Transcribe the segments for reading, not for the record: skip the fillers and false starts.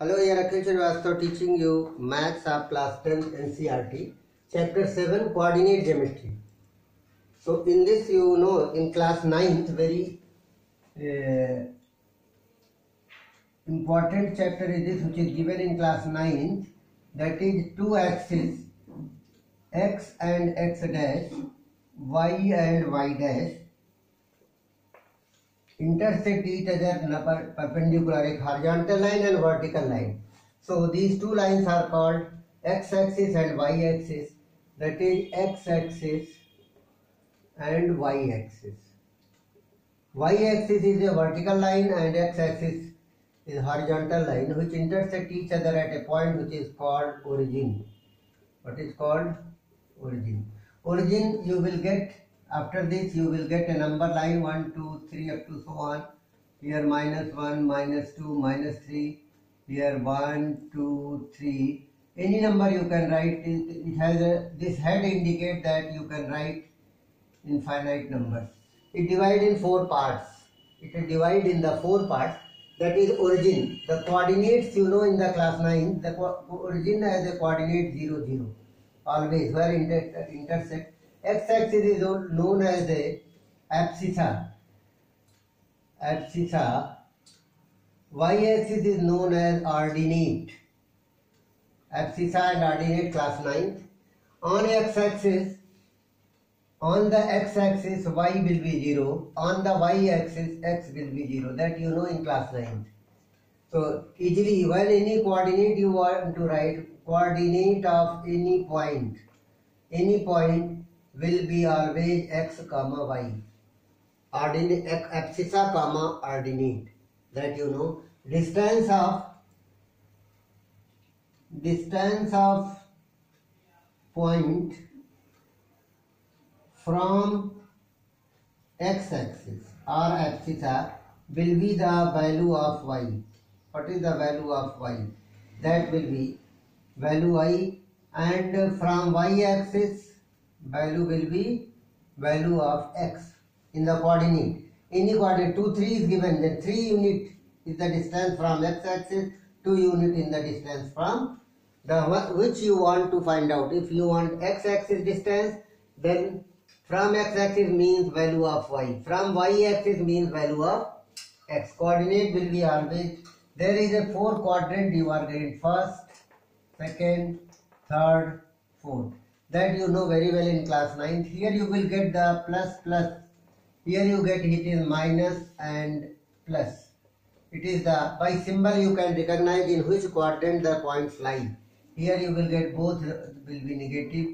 Hello, here Akhil Srivastava teaching you Maths of Class 10 NCERT, Chapter 7 Coordinate Geometry. So, in this you know in Class 9th very important chapter is this which is given in Class 9th, that is two axes x and x dash, y and y dash intersect each other perpendicular, a horizontal line and vertical line. So these two lines are called x-axis and y-axis, that is x-axis and y-axis. Y-axis is a vertical line and x-axis is a horizontal line which intersect each other at a point which is called origin. What is called origin? Origin you will get. After this you will get a number line 1, 2, 3 up to so on. Here -1, -2, -3. Here 1, 2, 3. Any number you can write. It has this head indicate that you can write infinite numbers. It divides in 4 parts. It is divided in the 4 parts. That is origin. The coordinates you know in the class 9. The origin has a coordinate 0, 0. Always where intersect. X-axis is known as the abscissa. Y-axis is known as ordinate. Abscissa and ordinate, class 9th. On x-axis, on the x-axis y will be 0. On the y-axis x will be 0. That you know in class 9th. So easily when any coordinate you want to write, coordinate of any point will be always x comma y. Ordinate abscissa comma ordinate. That you know. Distance of point from x-axis or abscissa will be the value of y. What is the value of y? That will be value y, and from y-axis value will be value of x in the coordinate. Any coordinate 2, 3 is given, then 3 unit is the distance from x-axis, 2 unit in the distance from the which you want to find out. If you want x-axis distance, then from x-axis means value of y, from y-axis means value of x. Coordinate will be always, there is a 4 quadrant you are getting, first, second, third, fourth. That you know very well in class 9th. Here you will get the plus. Here you get it is minus and plus. It is the, by symbol you can recognize in which quadrant the points lie. Here you will get both will be negative.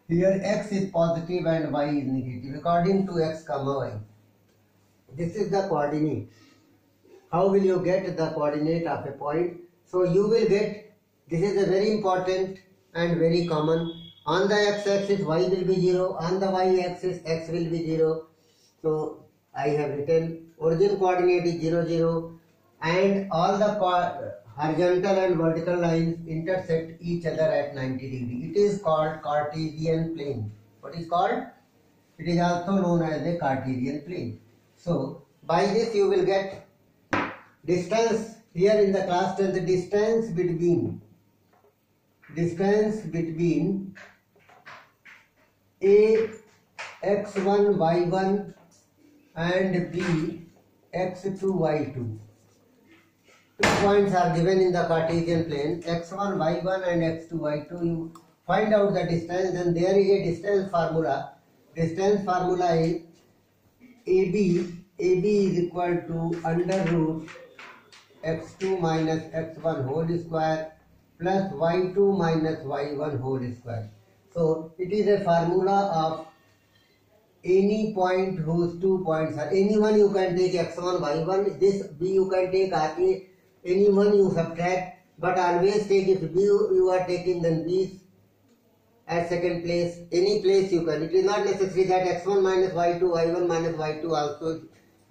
Here x is positive and y is negative according to x comma y. This is the coordinate. How will you get the coordinate of a point? So you will get, this is a very important and very common. On the x-axis y will be 0, on the y-axis x will be 0. So I have written origin coordinate is 0, 0, and all the horizontal and vertical lines intersect each other at 90 degree. It is called Cartesian plane. What is called? It is also known as a Cartesian plane. So by this you will get distance. Here in the class 10, the distance between A x1 y1 and B x2 y2. 2 points are given in the Cartesian plane, x1 y1 and x2 y2. You find out the distance, then there is a distance formula. Distance formula is AB is equal to under root x2 minus x1 whole square plus y2 minus y1 whole square. So it is a formula of any point whose 2 points are, anyone you can take x1 y1, this b you can take a, anyone you subtract, but always take, if b you are taking, then b is at second place. Any place you can. It is not necessary that x1 minus y2, y1 minus y2 also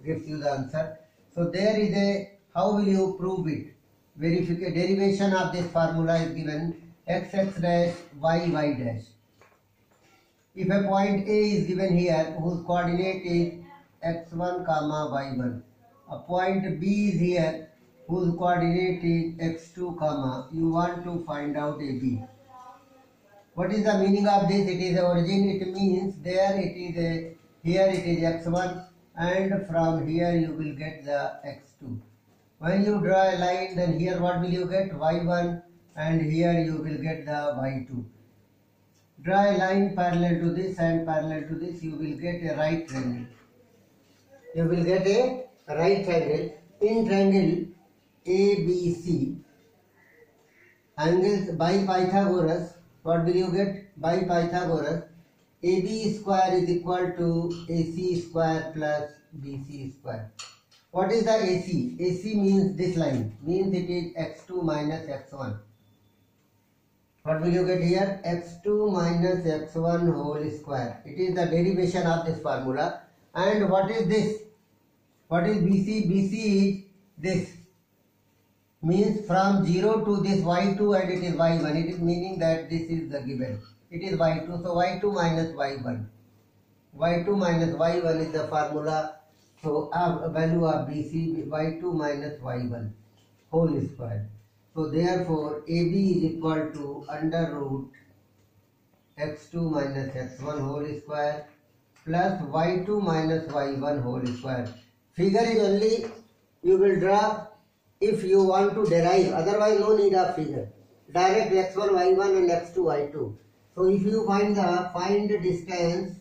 gives you the answer. So there is a, how will you prove it? Derivation of this formula is given x dash y dash. If a point A is given here whose coordinate is x1 comma y1, a point B is here whose coordinate is x2 comma, you want to find out AB. What is the meaning of this? It is the origin. It means there it is a, here it is x1 and from here you will get the x2. When you draw a line, then here what will you get? Y1 and here you will get the y2. Draw a line parallel to this and parallel to this, you will get a right triangle. You will get a right triangle. In triangle ABC, angles by Pythagoras, what will you get? By Pythagoras, AB square is equal to AC square plus BC square. What is the AC? AC means this line, means it is x2 minus x1. What will you get here? x2 minus x1 whole square. It is the derivation of this formula. And what is this? What is BC? BC is this. Means from 0 to this y2 and it is y1. It is meaning that this is the given. It is y2. So y2 minus y1. y2 minus y1 is the formula. So value of BC y2 minus y1 whole square. So therefore AB is equal to under root x2 minus x1 whole square plus y2 minus y1 whole square. Figure is only you will draw if you want to derive, otherwise no need of figure. Direct x1 y1 and x2 y2. So if you find distance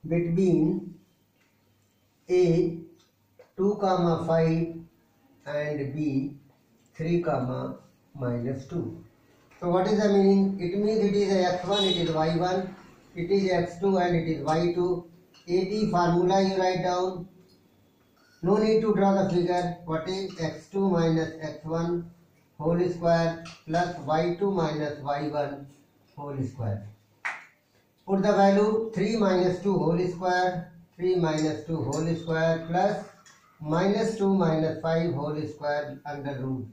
between A 2 comma 5 and B 3 comma minus 2. So what is the meaning? It means it is a x1, it is y1, it is x2 and it is y2. AB formula you write down. No need to draw the figure. What is x2 minus x1 whole square plus y2 minus y1 whole square. Put the value 3 minus 2 whole square, 3 minus 2 whole square plus minus 2 minus 5 whole square under root.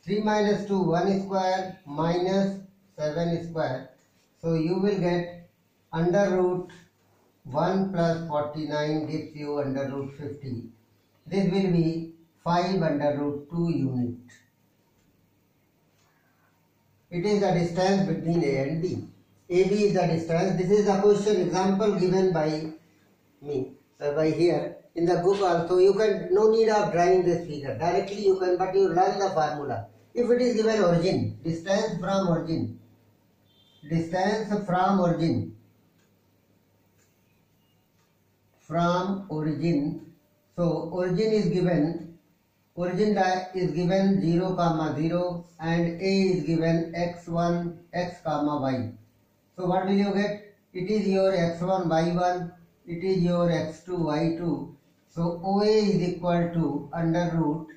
3 minus 2 1 square minus 7 square. So you will get under root 1 plus 49 gives you under root 50. This will be 5 under root 2 unit. It is the distance between A and B. AB is the distance. This is the question example given by me, by here in the book also. You can, no need of drawing this figure. Directly you can, but you learn the formula. If it is given origin, distance from origin, so origin is given, is given 0 comma 0 and A is given x1 x comma y. So what will you get? It is your x1 y1, it is your x2 y2. So OA is equal to under root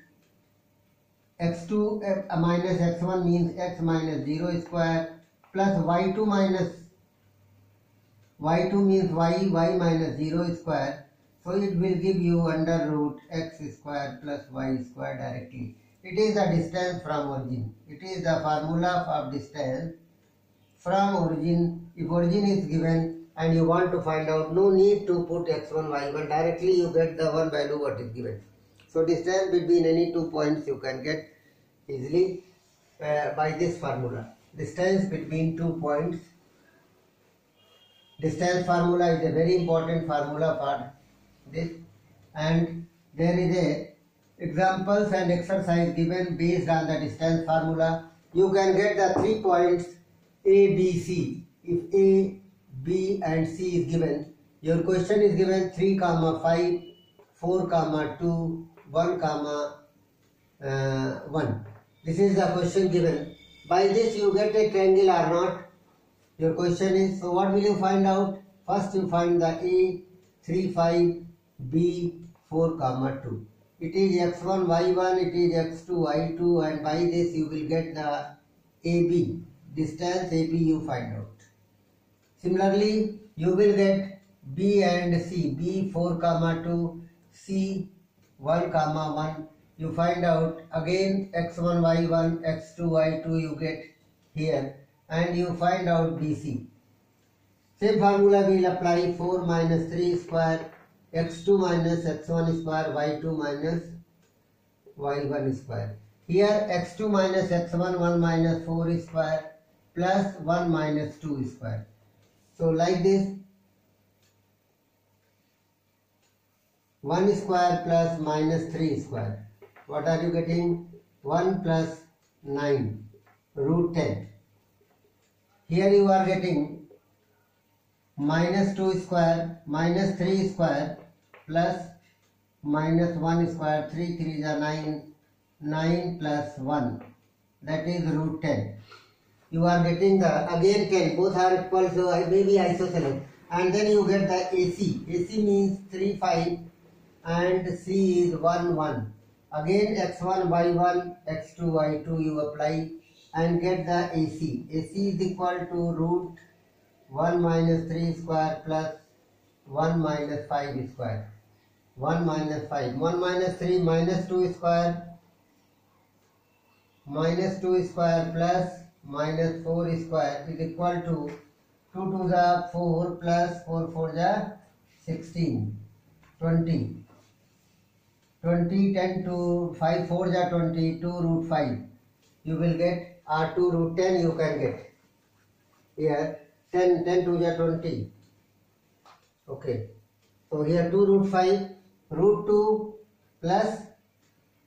x2 minus x1 means x minus 0 square plus y2 minus y2 means y minus 0 square. So it will give you under root x square plus y square directly. It is the distance from origin. It is the formula of distance from origin. If origin is given and you want to find out, no need to put x1 y1. Directly you get the one value what is given. So distance between any 2 points you can get easily by this formula. Distance between 2 points. Distance formula is a very important formula for this, and there is a examples and exercise given based on the distance formula. You can get the 3 points A, B, C. If A, B and C is given, your question is given 3 comma 5, 4 comma 2, 1 comma 1. This is the question given. By this you get a triangle or not. Your question is, so what will you find out? First you find the A 3, 5, B 4 comma 2. It is x1 y1, it is x2 y2, and by this you will get the AB. Distance AB you find out. Similarly, you will get B and C. B 4 comma 2, C 1 comma 1. You find out again x1 y1, x2 y2 you get here, and you find out BC. Same formula will apply. 4 minus 3 square x2 minus x1 square, y2 minus y1 square. Here x2 minus x1, 1 minus 4 square plus 1 minus 2 square. So like this, 1 square plus minus 3 square. What are you getting? 1 plus 9 root 10. Here you are getting minus 2 square minus 3 square plus minus 1 square. 3 3 is 9. 9 plus 1, that is root 10. You are getting the again 10, both are equal, so I may be isosceles. And then you get the AC. AC means 3 5 and C is 1 1. Again x1 y1 x2 y2 you apply and get the AC. AC is equal to root 1 minus 3 square plus 1 minus 5 square. 1 minus 5. 1 minus 3 minus 2 square. Minus 2 square plus minus 4 square is equal to 2 to the 4 plus 4 4 the 16. 20. 20 10 to 5 4 the 20. 2 root 5. You will get R2 root 10 you can get. Here 10 10 to the 20. Okay. So here 2 root 5 root 2 plus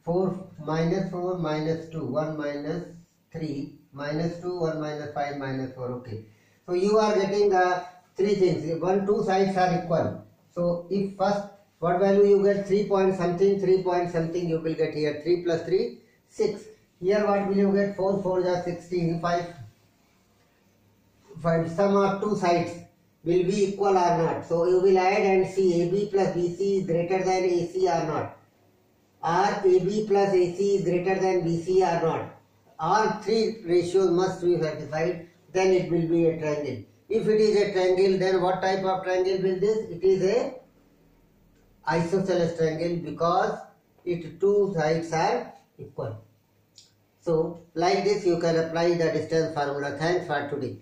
4 minus 4 minus 2 1 minus 3 minus 2 1 minus 5 minus 4. Okay. So you are getting the three things. 1 2 sides are equal. So if first what value you get 3 point something you will get here 3 plus 3 6. Here what will you get 4 4 is 16 5 sum of two sides will be equal or not. So you will add and see AB plus BC is greater than AC or not. Or AB plus AC is greater than BC or not. All three ratios must be satisfied, then it will be a triangle. If it is a triangle, then what type of triangle will this? It is a isosceles triangle because its two sides are equal. So like this you can apply the distance formula. Thanks for today.